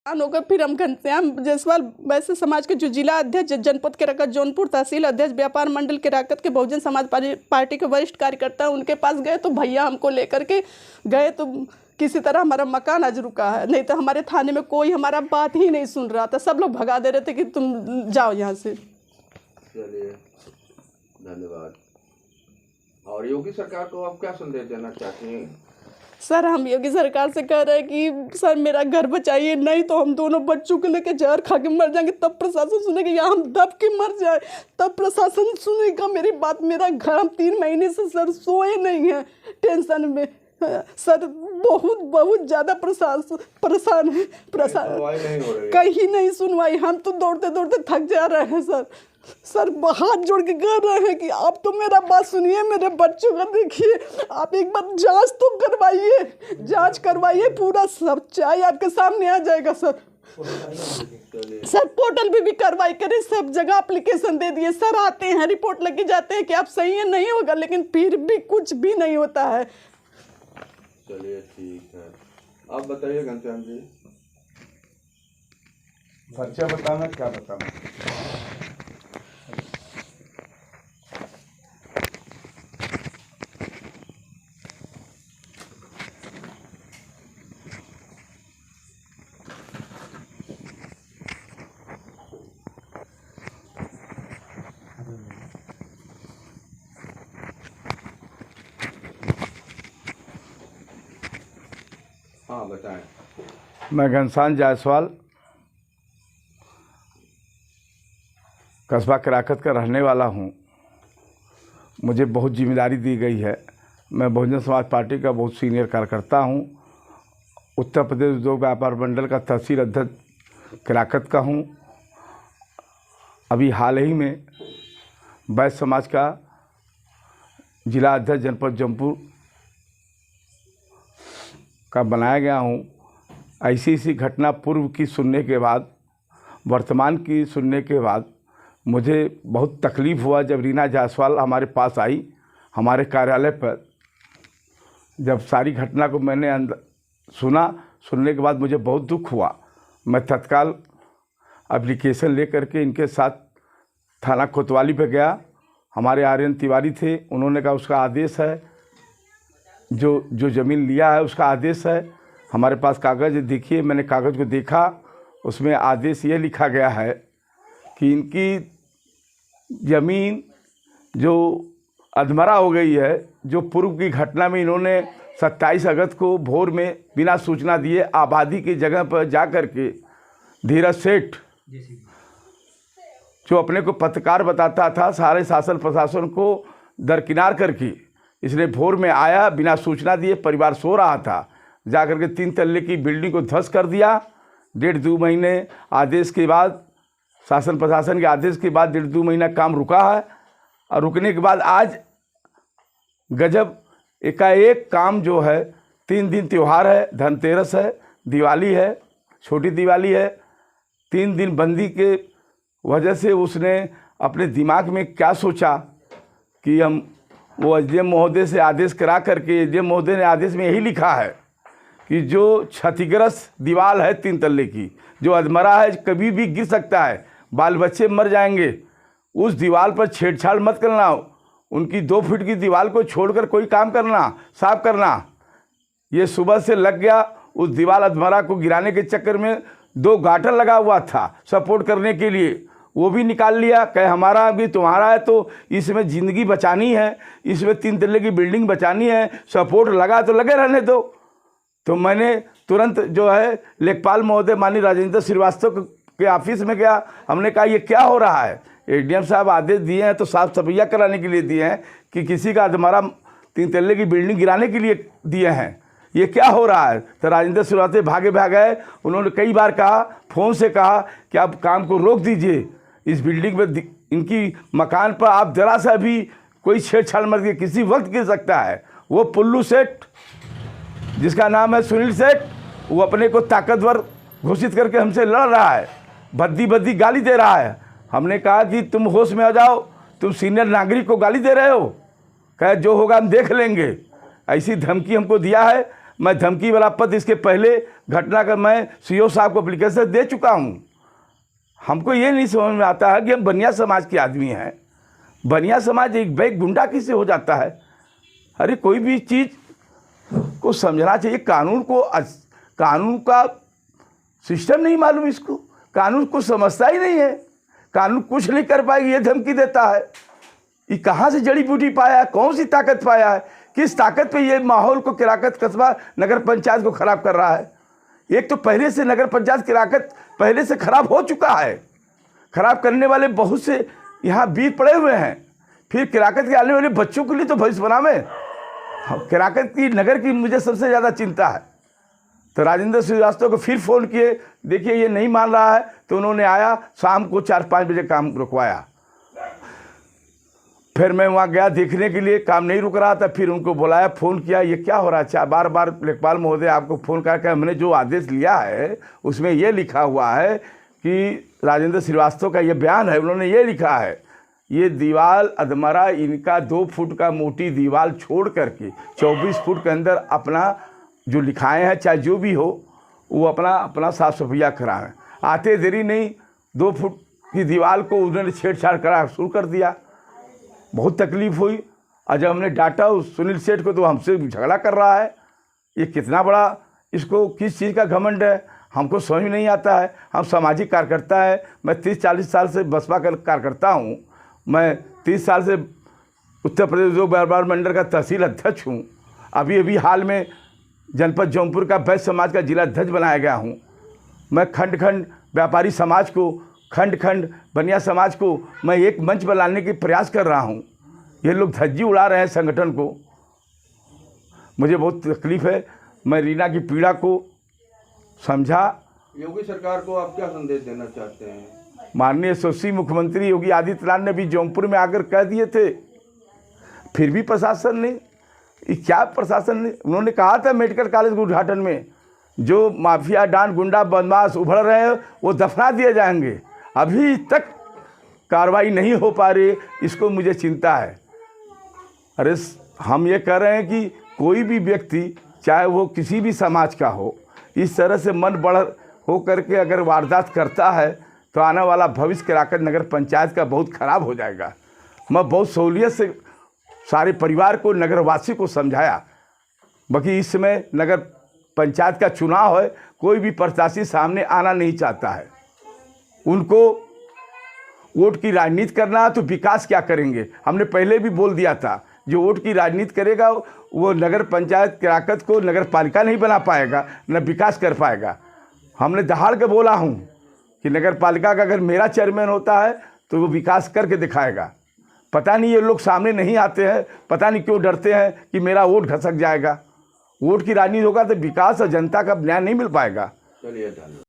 होकर फिर हम घनश्याम जायसवाल वैश्य समाज के जो जिला अध्यक्ष, जनपद के रकत जौनपुर तहसील अध्यक्ष, व्यापार मंडल के रकत के बहुजन समाज पार्टी के वरिष्ठ कार्यकर्ता उनके पास गए तो भैया हमको लेकर के गए तो किसी तरह हमारा मकान आज रुका है, नहीं तो हमारे थाने में कोई हमारा बात ही नहीं सुन रहा था। सब लोग भगा दे रहे थे कि तुम जाओ यहाँ से। चलिए धन्यवाद। और योगी सरकार को आप क्या संदेश देना चाहती हैं? सर हम योगी सरकार से कह रहे हैं कि सर मेरा घर बचाइए, नहीं तो हम दोनों बच्चों को लेकर जहर खा के मर जाएंगे, तब प्रशासन सुनेगा, या हम दब के मर जाए तब प्रशासन सुनेगा मेरी बात। मेरा घर, हम 3 महीने से सर सोए नहीं हैं, टेंशन में सर, बहुत ज़्यादा परेशान है। कहीं नहीं सुनवाई, हम तो दौड़ते दौड़ते थक जा रहे हैं सर हाथ जोड़ के कह रहे हैं कि आप तो मेरा बात सुनिए, मेरे बच्चों का देखिए, आप एक बार जांच तो करवाइए, जांच करवाइए, पूरा सच्चाई आपके सामने आ जाएगा सर। सर पोर्टल पे भी कार्रवाई करें, सब जगह एप्लीकेशन दे दिए सर, आते हैं रिपोर्ट लगे जाते हैं कि आप सही है, नहीं होगा, लेकिन फिर भी कुछ भी नहीं होता है। चलिए ठीक है, आप बताइए घनश्याम जी। सच्चा बताना, क्या बताना? हाँ बताएं। मैं घनश्याम जायसवाल कस्बा कराकत का रहने वाला हूँ। मुझे बहुत जिम्मेदारी दी गई है। मैं बहुजन समाज पार्टी का बहुत सीनियर कार्यकर्ता हूँ। उत्तर प्रदेश उद्योग व्यापार मंडल का तहसील अध्यक्ष कराकत का हूँ। अभी हाल ही में वैश्य समाज का जिला अध्यक्ष जनपद जौनपुर का बनाया गया हूँ। ऐसी घटना पूर्व की सुनने के बाद, वर्तमान की सुनने के बाद मुझे बहुत तकलीफ़ हुआ जब रीना जायसवाल हमारे पास आई, हमारे कार्यालय पर। जब सारी घटना को मैंने सुनने के बाद मुझे बहुत दुख हुआ। मैं तत्काल एप्लीकेशन लेकर के इनके साथ थाना कोतवाली पे गया। हमारे आर्यन तिवारी थे, उन्होंने कहा उसका आदेश है, जो ज़मीन लिया है उसका आदेश है, हमारे पास कागज़ देखिए। मैंने कागज़ को देखा, उसमें आदेश ये लिखा गया है कि इनकी ज़मीन जो अधमरा हो गई है, जो पूर्व की घटना में इन्होंने 27 अगस्त को भोर में बिना सूचना दिए आबादी की जगह पर जा कर के धीरज सेठ, जो अपने को पत्रकार बताता था, सारे शासन प्रशासन को दरकिनार करके इसने भोर में आया, बिना सूचना दिए, परिवार सो रहा था, जा कर के 3 तल्ले की बिल्डिंग को ध्वस्त कर दिया। 1.5-2 महीने आदेश के बाद, शासन प्रशासन के आदेश के बाद 1.5-2 महीना काम रुका है। और रुकने के बाद आज गजब एकाएक काम जो है, 3 दिन त्यौहार है, धनतेरस है, दिवाली है, छोटी दिवाली है, 3 दिन बंदी के वजह से उसने अपने दिमाग में क्या सोचा कि हम वो एसडीएम महोदय से आदेश करा करके, एसडीएम महोदय ने आदेश में यही लिखा है कि जो क्षतिग्रस्त दीवार है 3 तल्ले की, जो अधमरा है, कभी भी गिर सकता है, बाल बच्चे मर जाएंगे, उस दीवार पर छेड़छाड़ मत करना। उनकी 2 फीट की दीवार को छोड़कर कोई काम करना, साफ करना। ये सुबह से लग गया, उस दीवार अधमरा को गिराने के चक्कर में 2 गाटर लगा हुआ था सपोर्ट करने के लिए, वो भी निकाल लिया। कहे हमारा भी तुम्हारा है, तो इसमें ज़िंदगी बचानी है, इसमें 3 तल्ले की बिल्डिंग बचानी है, सपोर्ट लगा तो लगे रहने दो। तो मैंने तुरंत जो है लेखपाल महोदय माननीय राजेंद्र श्रीवास्तव के ऑफिस में गया। हमने कहा ये क्या हो रहा है? एडीएम साहब आदेश दिए हैं तो साफ सफाइयाँ कराने के लिए दिए हैं कि किसी का हमारा 3 तल्ले की बिल्डिंग गिराने के लिए दिए हैं, ये क्या हो रहा है? तो राजेंद्र श्रीवास्तव भागे गए। उन्होंने कई बार कहा, फ़ोन से कहा कि आप काम को रोक दीजिए, इस बिल्डिंग में, इनकी मकान पर आप जरा सा भी कोई छेड़छाड़ मत कीजिए, किसी वक्त गिर सकता है। वो पुल्लू सेठ, जिसका नाम है सुनील सेठ, वो अपने को ताकतवर घोषित करके हमसे लड़ रहा है, भद्दी गाली दे रहा है। हमने कहा कि तुम होश में आ जाओ, तुम सीनियर नागरिक को गाली दे रहे हो। कहे जो होगा हम देख लेंगे, ऐसी धमकी हमको दिया है। मैं धमकी वाला पत्र इसके पहले घटना का मैं सीओ साहब को एप्लीकेशन दे चुका हूँ। हमको ये नहीं समझ में आता है कि हम बनिया समाज के आदमी हैं, बनिया समाज एक बैग गुंडा किससे हो जाता है? अरे कोई भी चीज़ को समझना चाहिए। कानून का सिस्टम नहीं मालूम इसको, कानून को समझता ही नहीं है, कानून कुछ नहीं कर पाएगी, ये धमकी देता है। ये कहाँ से जड़ी बूटी पाया है, कौन सी ताकत पाया है, किस ताकत पे ये माहौल को किराकत कस्बा नगर पंचायत को ख़राब कर रहा है? एक तो पहले से नगर पंचायत किराकत पहले से ख़राब हो चुका है, ख़राब करने वाले बहुत से यहाँ वीर पड़े हुए हैं, फिर किराकत के आने वाले बच्चों के लिए तो भविष्य बना में किराकत की नगर की मुझे सबसे ज़्यादा चिंता है। तो राजेंद्र श्रीवास्तव को फिर फ़ोन किए, देखिए ये नहीं मान रहा है, तो उन्होंने आया शाम को 4-5 बजे काम रुकवाया। फिर मैं वहाँ गया देखने के लिए, काम नहीं रुक रहा था, फिर उनको बुलाया, फ़ोन किया, ये क्या हो रहा है? बार बार लेखपाल महोदय आपको फ़ोन करके हमने जो आदेश लिया है उसमें ये लिखा हुआ है कि राजेंद्र श्रीवास्तव का ये बयान है, उन्होंने ये लिखा है ये दीवार अधमरा इनका 2 फुट का मोटी दीवार छोड़ करके 24 फुट के अंदर अपना जो लिखाए हैं चाहे जो भी हो वो अपना साफ सफैया कराएं। आते देरी नहीं 2 फुट की दीवार को उन्होंने छेड़छाड़ करा शुरू कर दिया। बहुत तकलीफ़ हुई और जब हमने डांटा उस सुनील सेठ को तो हमसे झगड़ा कर रहा है। ये कितना बड़ा इसको किस चीज़ का घमंड है हमको समझ में नहीं आता है। हम सामाजिक कार्यकर्ता है, मैं 30-40 साल से बसपा का कार्यकर्ता हूँ, मैं 30 साल से उत्तर प्रदेश जो व्यापार मंडल का तहसील अध्यक्ष हूँ, अभी हाल में जनपद जौनपुर का वैश्य समाज का जिला अध्यक्ष बनाया गया हूँ। मैं खंड खंड व्यापारी समाज को, खंड खंड बनिया समाज को मैं एक मंच पर लाने की प्रयास कर रहा हूँ। ये लोग धज्जी उड़ा रहे हैं संगठन को, मुझे बहुत तकलीफ़ है। मैं रीना की पीड़ा को समझा। योगी सरकार को आप क्या संदेश देना चाहते हैं? माननीय यशस्वी मुख्यमंत्री योगी आदित्यनाथ ने भी जौनपुर में आकर कह दिए थे, फिर भी प्रशासन ने क्या प्रशासन ने उन्होंने कहा था मेडिकल कॉलेज के उद्घाटन में जो माफिया डान गुंडा बदमाश उभर रहे हैं वो दफना दिए जाएंगे। अभी तक कार्रवाई नहीं हो पा रही, इसको मुझे चिंता है। अरे हम ये कह रहे हैं कि कोई भी व्यक्ति चाहे वो किसी भी समाज का हो, इस तरह से मन बढ़ हो करके अगर वारदात करता है तो आने वाला भविष्य किराकत नगर पंचायत का बहुत ख़राब हो जाएगा। मैं बहुत सहूलियत से सारे परिवार को नगरवासी को समझाया। बाकी इस समय नगर पंचायत का चुनाव है, कोई भी प्रत्याशी सामने आना नहीं चाहता है। उनको वोट की राजनीति करना है तो विकास क्या करेंगे? हमने पहले भी बोल दिया था, जो वोट की राजनीति करेगा वो नगर पंचायत किराकत को नगर पालिका नहीं बना पाएगा, न विकास कर पाएगा। हमने दहाड़ के बोला हूँ कि नगर पालिका का अगर मेरा चेयरमैन होता है तो वो विकास करके दिखाएगा। पता नहीं ये लोग सामने नहीं आते हैं, पता नहीं क्यों डरते हैं कि मेरा वोट घसक जाएगा। वोट की राजनीति होगा तो विकास और जनता का न्याय नहीं मिल पाएगा। चलिए धन्यवाद।